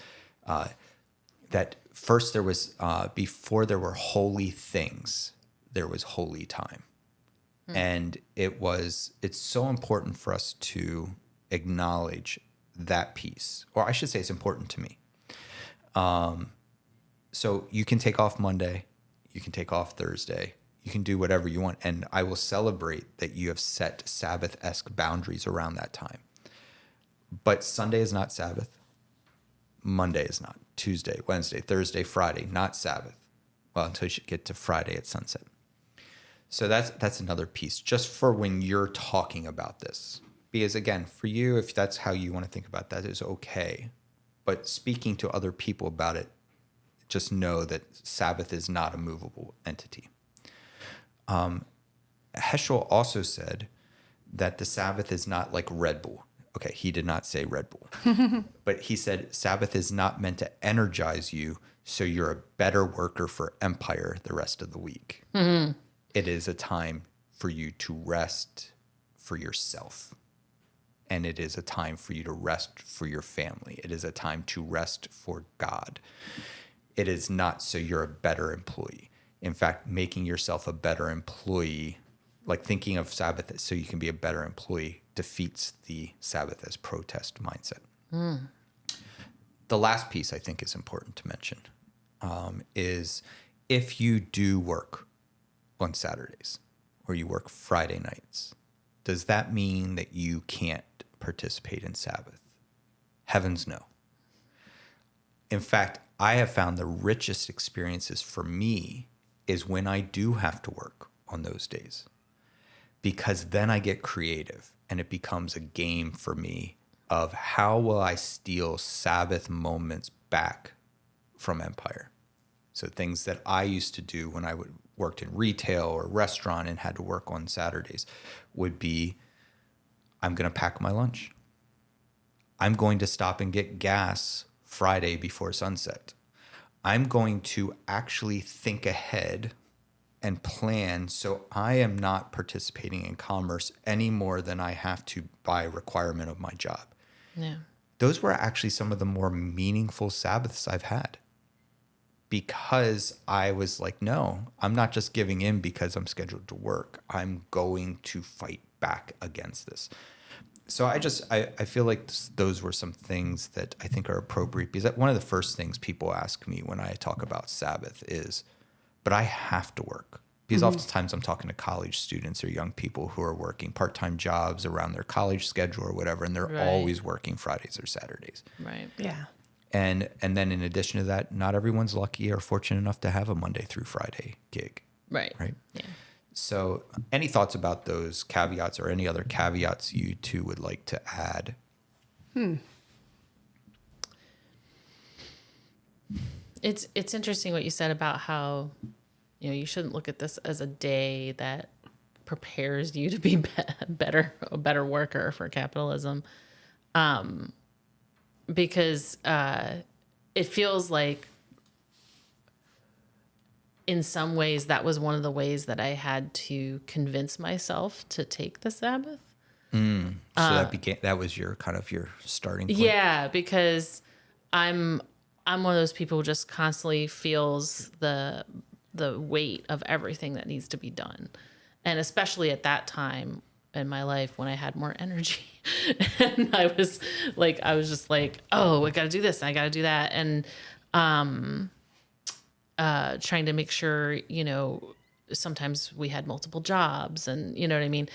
that first there was, before there were holy things, there was holy time. And it's so important for us to acknowledge that piece, or I should say it's important to me. So you can take off Monday, you can take off Thursday, you can do whatever you want. And I will celebrate that you have set Sabbath-esque boundaries around that time. But Sunday is not Sabbath. Monday is not. Tuesday, Wednesday, Thursday, Friday, not Sabbath. Well, until you get to Friday at sunset. So that's another piece, just for when you're talking about this. Because again, for you, if that's how you want to think about that, is okay. But speaking to other people about it, just know that Sabbath is not a movable entity. Heschel also said that the Sabbath is not like Red Bull. Okay, he did not say Red Bull. But he said Sabbath is not meant to energize you so you're a better worker for Empire the rest of the week. Mm-hmm. It is a time for you to rest for yourself. And it is a time for you to rest for your family. It is a time to rest for God. It is not so you're a better employee. In fact, making yourself a better employee, like thinking of Sabbath so you can be a better employee, defeats the Sabbath as protest mindset. The last piece I think is important to mention is if you do work on Saturdays or you work Friday nights, does that mean that you can't participate in Sabbath? Heavens no. In fact, I have found the richest experiences for me is when I do have to work on those days, because then I get creative and it becomes a game for me of how will I steal Sabbath moments back from Empire. So things that I used to do when I worked in retail or restaurant and had to work on Saturdays would be, I'm going to pack my lunch. I'm going to stop and get gas Friday before sunset. I'm going to actually think ahead and plan so I am not participating in commerce any more than I have to by requirement of my job. Yeah. Those were actually some of the more meaningful Sabbaths I've had, because I was like, no, I'm not just giving in because I'm scheduled to work. I'm going to fight back against this. So I feel like those were some things that I think are appropriate, because one of the first things people ask me when I talk about Sabbath is, but I have to work. Because oftentimes I'm talking to college students or young people who are working part-time jobs around their college schedule or whatever, and they're always working Fridays or Saturdays. Right. Yeah. And then in addition to that, not everyone's lucky or fortunate enough to have a Monday through Friday gig. Right. Right. Yeah. So any thoughts about those caveats or any other caveats you two would like to add? It's interesting what you said about how, you shouldn't look at this as a day that prepares you to be a better worker for capitalism. Because it feels like in some ways that was one of the ways that I had to convince myself to take the Sabbath. So that was your kind of your starting point. Yeah, because I'm one of those people who just constantly feels the weight of everything that needs to be done. And especially at that time in my life when I had more energy and I was just like, oh, I got to do this. I got to do that. And, trying to make sure, you know, sometimes we had multiple jobs and you know what I mean?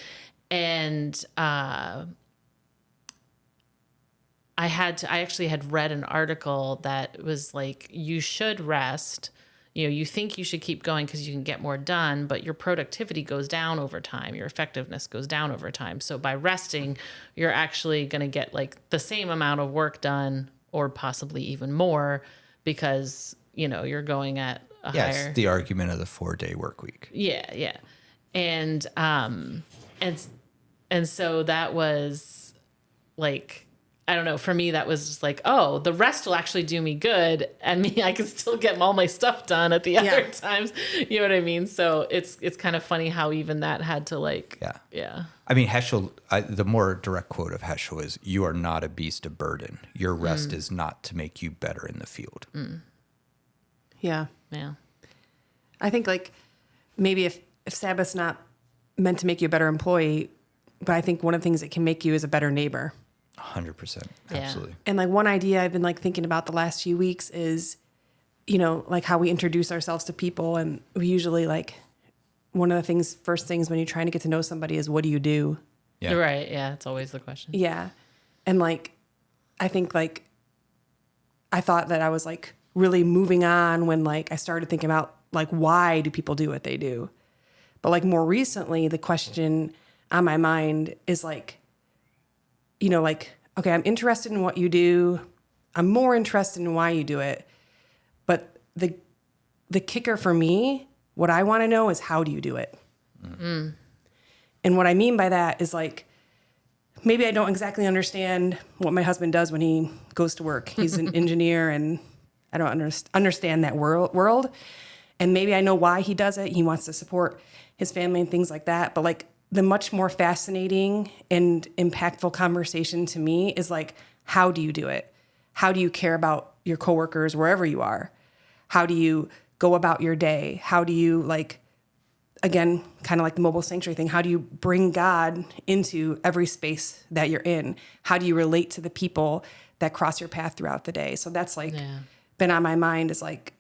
And, I actually had read an article that was like, you should rest. You know, you think you should keep going because you can get more done, but your productivity goes down over time. Your effectiveness goes down over time. So by resting, you're actually going to get like the same amount of work done or possibly even more because, you know, you're going at a Yes, higher. the argument of the 4-day work week. Yeah. Yeah. And, and so that was like, I don't know. For me, that was just like, oh, the rest will actually do me good, and me, I can still get all my stuff done at the other times. You know what I mean? So it's kind of funny how even that had to like, yeah. I mean, Heschel. The more direct quote of Heschel is, "You are not a beast of burden. Your rest is not to make you better in the field." Yeah. Yeah. I think like maybe if Sabbath's not meant to make you a better employee, but I think one of the things it can make you is a better neighbor. 100%. Yeah. Absolutely. And like one idea I've been like thinking about the last few weeks is, you know, like how we introduce ourselves to people. And we usually like one of the first things when you're trying to get to know somebody is, what do you do? Yeah. Right. Yeah. It's always the question. Yeah. And like, I think like, I thought that I was like really moving on when like I started thinking about like, why do people do what they do? But like more recently, the question on my mind is like, you know, like, okay, I'm interested in what you do. I'm more interested in why you do it. But the kicker for me, what I want to know is, how do you do it? And what I mean by that is like, maybe I don't exactly understand what my husband does when he goes to work. He's an engineer and I don't understand that world. And maybe I know why he does it. He wants to support his family and things like that. But like, the much more fascinating and impactful conversation to me is like, how do you do it? How do you care about your coworkers wherever you are? How do you go about your day? How do you like, again, kind of like the mobile sanctuary thing, how do you bring God into every space that you're in? How do you relate to the people that cross your path throughout the day? So that's like been on my mind, is like,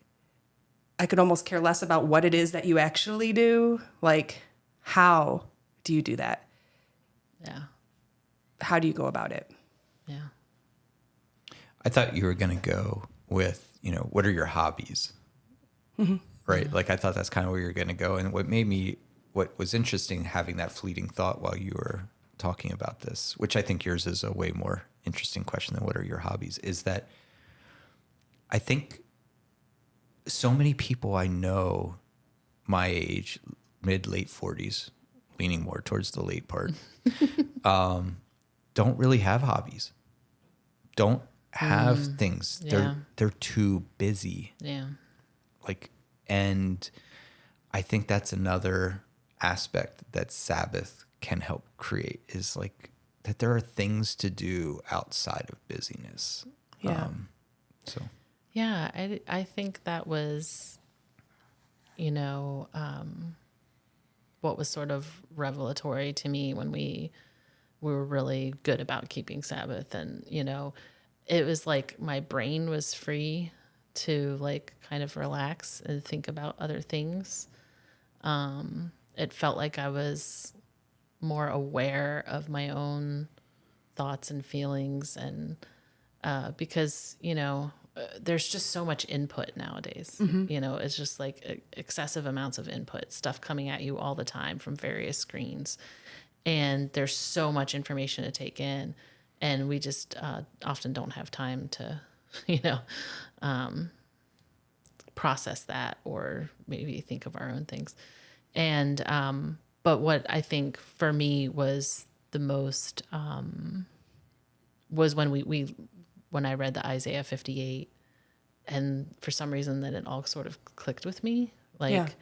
I could almost care less about what it is that you actually do. Like, how do you do that? Yeah. How do you go about it? Yeah. I thought you were going to go with, you know, what are your hobbies? Right? Yeah. Like, I thought that's kind of where you're going to go. And what was interesting, having that fleeting thought while you were talking about this, which I think yours is a way more interesting question than what are your hobbies, is that I think so many people I know my age, late 40s, leaning more towards the late part, don't really have hobbies, don't have things. Yeah. They're too busy. Yeah. Like, and I think that's another aspect that Sabbath can help create, is like that there are things to do outside of busyness. Yeah. So. Yeah, I think that was, you know, what was sort of revelatory to me when we were really good about keeping Sabbath. And, you know, it was like my brain was free to like kind of relax and think about other things. It felt like I was more aware of my own thoughts and feelings, and because, you know, there's just so much input nowadays. You know, it's just like excessive amounts of input, stuff coming at you all the time from various screens. And there's so much information to take in. And we just often don't have time to, you know, process that or maybe think of our own things. And, but what I think for me was the most, was when when I read the Isaiah 58, and for some reason then it all sort of clicked with me. Like,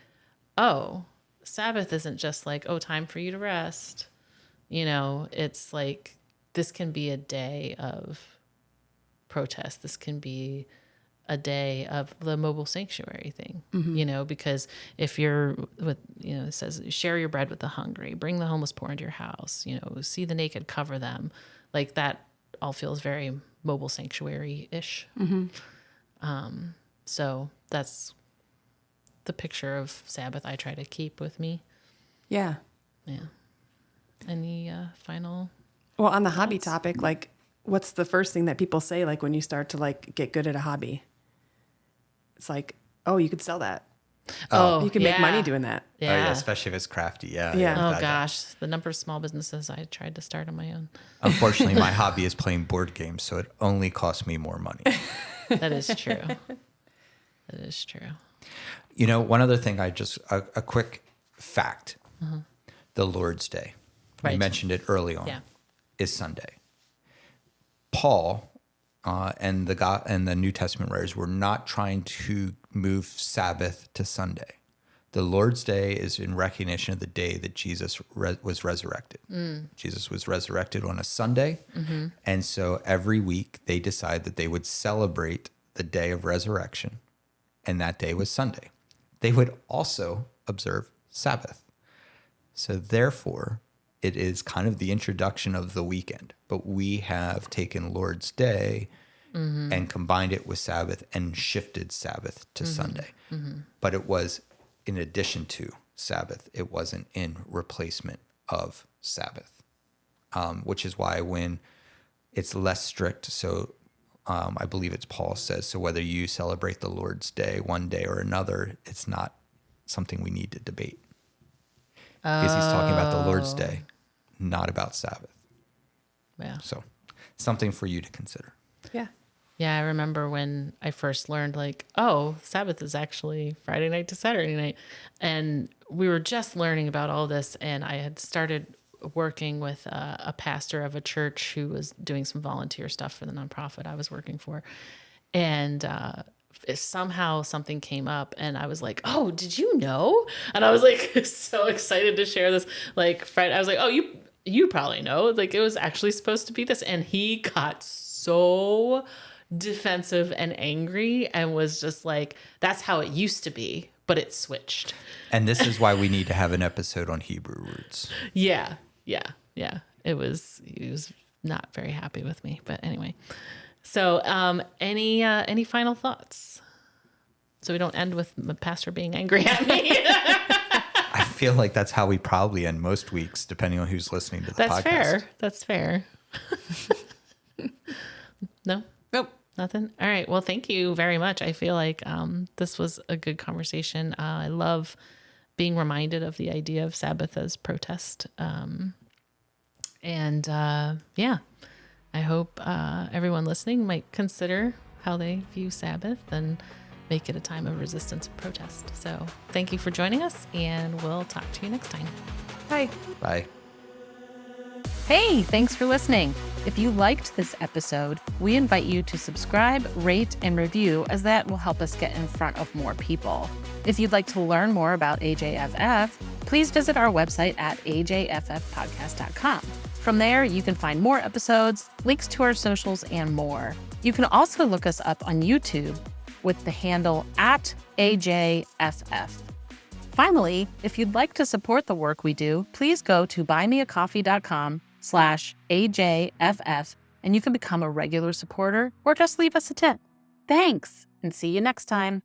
oh, Sabbath isn't just like, oh, time for you to rest. It's like this can be a day of protest. This can be a day of the mobile sanctuary thing, because if you're it says share your bread with the hungry, bring the homeless poor into your house, see the naked, cover them. Like that all feels very mobile sanctuary-ish. So that's the picture of Sabbath I try to keep with me. Yeah. Yeah. Any final? Well, on the hobby topic, like, what's the first thing that people say, like, when you start to, like, get good at a hobby? It's like, oh, you could sell that. Oh, you can make money doing that. Yeah. Oh, yeah, especially if it's crafty. Yeah. Yeah. Oh, gosh. The number of small businesses I tried to start on my own. Unfortunately, my hobby is playing board games, so it only costs me more money. That is true. That is true. One other thing, a quick fact. The Lord's Day, we mentioned it early on, is Sunday. Paul and the New Testament writers were not trying to move Sabbath to Sunday. The Lord's Day is in recognition of the day that Jesus was resurrected. Jesus was resurrected on a Sunday, and so every week they decided that they would celebrate the day of resurrection, and that day was Sunday. They would also observe Sabbath. So therefore, it is kind of the introduction of the weekend, but we have taken Lord's Day and combined it with Sabbath and shifted Sabbath to Sunday. But it was in addition to Sabbath. It wasn't in replacement of Sabbath, which is why when it's less strict, so I believe it's Paul says, so whether you celebrate the Lord's Day one day or another, it's not something we need to debate. Because he's talking about the Lord's Day, not about Sabbath. Yeah. So something for you to consider. Yeah. Yeah, I remember when I first learned, like, oh, Sabbath is actually Friday night to Saturday night. And we were just learning about all this, and I had started working with a pastor of a church who was doing some volunteer stuff for the nonprofit I was working for. And somehow something came up, and I was like, oh, did you know? And I was like so excited to share this. Like, Friday, I was like, oh, you probably know. Like, it was actually supposed to be this. And he got so defensive and angry and was just like, that's how it used to be, but it switched. And this is why we need to have an episode on Hebrew roots. Yeah. He was not very happy with me, but anyway. So, any final thoughts? So we don't end with the pastor being angry at me. I feel like that's how we probably end most weeks, depending on who's listening to the podcast. That's fair. No? Nope. Nothing? All right. Well, thank you very much. I feel like this was a good conversation. I love being reminded of the idea of Sabbath as protest. I hope everyone listening might consider how they view Sabbath and make it a time of resistance and protest. So thank you for joining us, and we'll talk to you next time. Bye. Bye. Hey, thanks for listening. If you liked this episode, we invite you to subscribe, rate, and review, as that will help us get in front of more people. If you'd like to learn more about AJFF, please visit our website at ajffpodcast.com. From there, you can find more episodes, links to our socials, and more. You can also look us up on YouTube with the handle at AJFF. Finally, if you'd like to support the work we do, please go to buymeacoffee.com/AJFF and you can become a regular supporter or just leave us a tip. Thanks, and see you next time.